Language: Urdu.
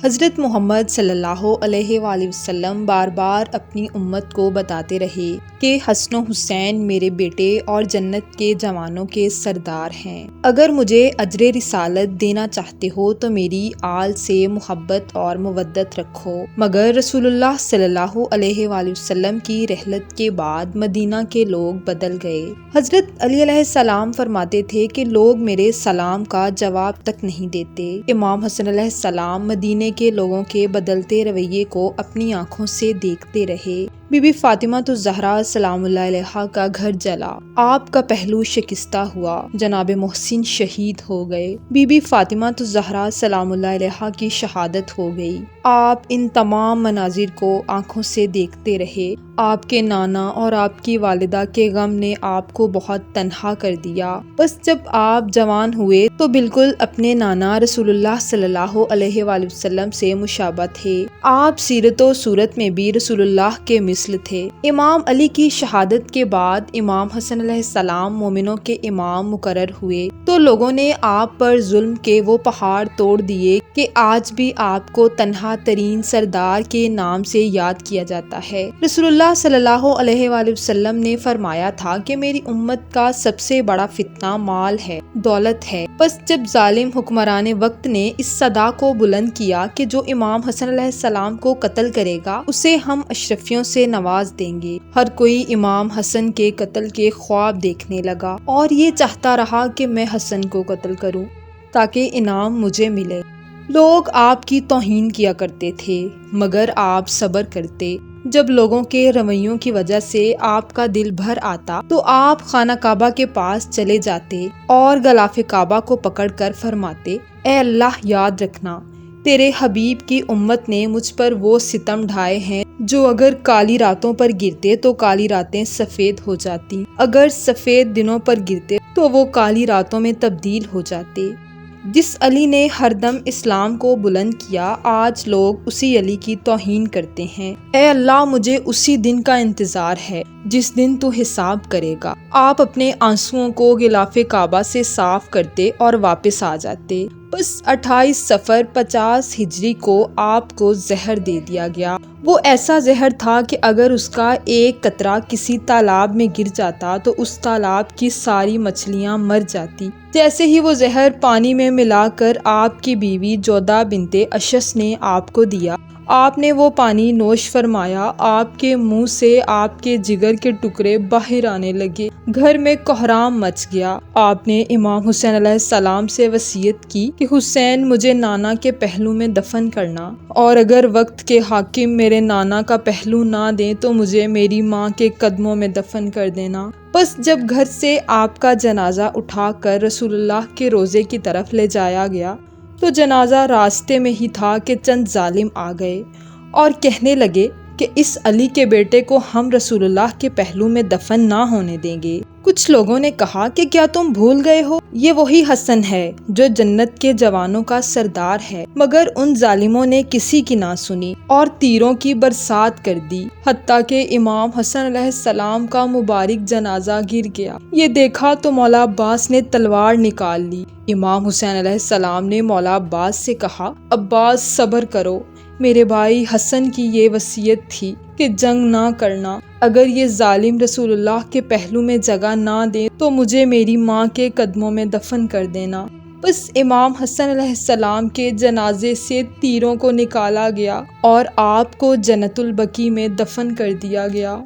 حضرت محمد صلی اللہ علیہ وآلہ وسلم بار بار اپنی امت کو بتاتے رہے کہ حسن و حسین میرے بیٹے اور جنت کے جوانوں کے سردار ہیں۔ اگر مجھے اجر رسالت دینا چاہتے ہو تو میری آل سے محبت اور مودت رکھو۔ مگر رسول اللہ صلی اللہ علیہ وآلہ وسلم کی رحلت کے بعد مدینہ کے لوگ بدل گئے۔ حضرت علی علیہ السلام فرماتے تھے کہ لوگ میرے سلام کا جواب تک نہیں دیتے۔ امام حسن علیہ السلام مدینے کے لوگوں کے بدلتے رویے کو اپنی آنکھوں سے دیکھتے رہے۔ بی بی فاطمہ الزہرا سلام اللہ علیہا کا گھر جلا، آپ کا پہلو شکستہ ہوا، جناب محسن شہید ہو گئے، بی بی فاطمہ الزہرا سلام اللہ علیہا کی شہادت ہو گئی۔ آپ ان تمام مناظر کو آنکھوں سے دیکھتے رہے۔ آپ کے نانا اور آپ کی والدہ کے غم نے آپ کو بہت تنہا کر دیا۔ بس جب آپ جوان ہوئے تو بالکل اپنے نانا رسول اللہ صلی اللہ علیہ وآلہ وسلم سے مشابہ تھے۔ آپ سیرت و صورت میں بھی رسول اللہ کے مثل تھے۔ امام علی کی شہادت کے بعد امام حسن علیہ السلام مومنوں کے امام مقرر ہوئے تو لوگوں نے آپ پر ظلم کے وہ پہاڑ توڑ دیے کہ آج بھی آپ کو تنہا ترین سردار کے نام سے یاد کیا جاتا ہے۔ رسول اللہ صلی اللہ علیہ وآلہ وسلم نے فرمایا تھا کہ میری امت کا سب سے بڑا فتنہ مال ہے، دولت ہے۔ بس جب ظالم حکمران وقت نے اس صدا کو بلند کیا کہ جو امام حسن علیہ السلام کو قتل کرے گا اسے ہم اشرفیوں سے نواز دیں گے، ہر کوئی امام حسن کے قتل کے خواب دیکھنے لگا اور یہ چاہتا رہا کہ میں حسن کو قتل کروں تاکہ انعام مجھے ملے۔ لوگ آپ کی توہین کیا کرتے تھے مگر آپ صبر کرتے۔ جب لوگوں کے رویوں کی وجہ سے آپ کا دل بھر آتا تو آپ خانہ کعبہ کے پاس چلے جاتے اور غلاف کعبہ کو پکڑ کر فرماتے، اے اللہ یاد رکھنا، تیرے حبیب کی امت نے مجھ پر وہ ستم ڈھائے ہیں جو اگر کالی راتوں پر گرتے تو کالی راتیں سفید ہو جاتی، اگر سفید دنوں پر گرتے تو وہ کالی راتوں میں تبدیل ہو جاتے۔ جس علی نے ہر دم اسلام کو بلند کیا آج لوگ اسی علی کی توہین کرتے ہیں۔ اے اللہ مجھے اسی دن کا انتظار ہے جس دن تو حساب کرے گا۔ آپ اپنے آنسوؤں کو غلاف کعبہ سے صاف کرتے اور واپس آ جاتے۔ بس 28 صفر 50 ہجری کو آپ کو زہر دے دیا گیا۔ وہ ایسا زہر تھا کہ اگر اس کا ایک قطرہ کسی تالاب میں گر جاتا تو اس تالاب کی ساری مچھلیاں مر جاتی۔ جیسے ہی وہ زہر پانی میں ملا کر آپ کی بیوی جودہ بنت اشس نے آپ کو دیا، آپ نے وہ پانی نوش فرمایا، آپ کے منہ سے آپ کے جگر کے ٹکڑے باہر آنے لگے، گھر میں کوہرام مچ گیا۔ آپ نے امام حسین علیہ السلام سے وصیت کی کہ حسین مجھے نانا کے پہلو میں دفن کرنا، اور اگر وقت کے حاکم میرے نانا کا پہلو نہ دیں تو مجھے میری ماں کے قدموں میں دفن کر دینا۔ بس جب گھر سے آپ کا جنازہ اٹھا کر رسول اللہ کے روضے کی طرف لے جایا گیا تو جنازہ راستے میں ہی تھا کہ چند ظالم آ گئے اور کہنے لگے کہ اس علی کے بیٹے کو ہم رسول اللہ کے پہلو میں دفن نہ ہونے دیں گے۔ کچھ لوگوں نے کہا کہ کیا تم بھول گئے ہو، یہ وہی حسن ہے جو جنت کے جوانوں کا سردار ہے، مگر ان ظالموں نے کسی کی نہ سنی اور تیروں کی برسات کر دی، حتیٰ کہ امام حسن علیہ السلام کا مبارک جنازہ گر گیا۔ یہ دیکھا تو مولا عباس نے تلوار نکال لی۔ امام حسین علیہ السلام نے مولا عباس سے کہا، عباس صبر کرو، میرے بھائی حسن کی یہ وصیت تھی کہ جنگ نہ کرنا، اگر یہ ظالم رسول اللہ کے پہلو میں جگہ نہ دیں تو مجھے میری ماں کے قدموں میں دفن کر دینا۔ بس امام حسن علیہ السلام کے جنازے سے تیروں کو نکالا گیا اور آپ کو جنت البقیع میں دفن کر دیا گیا۔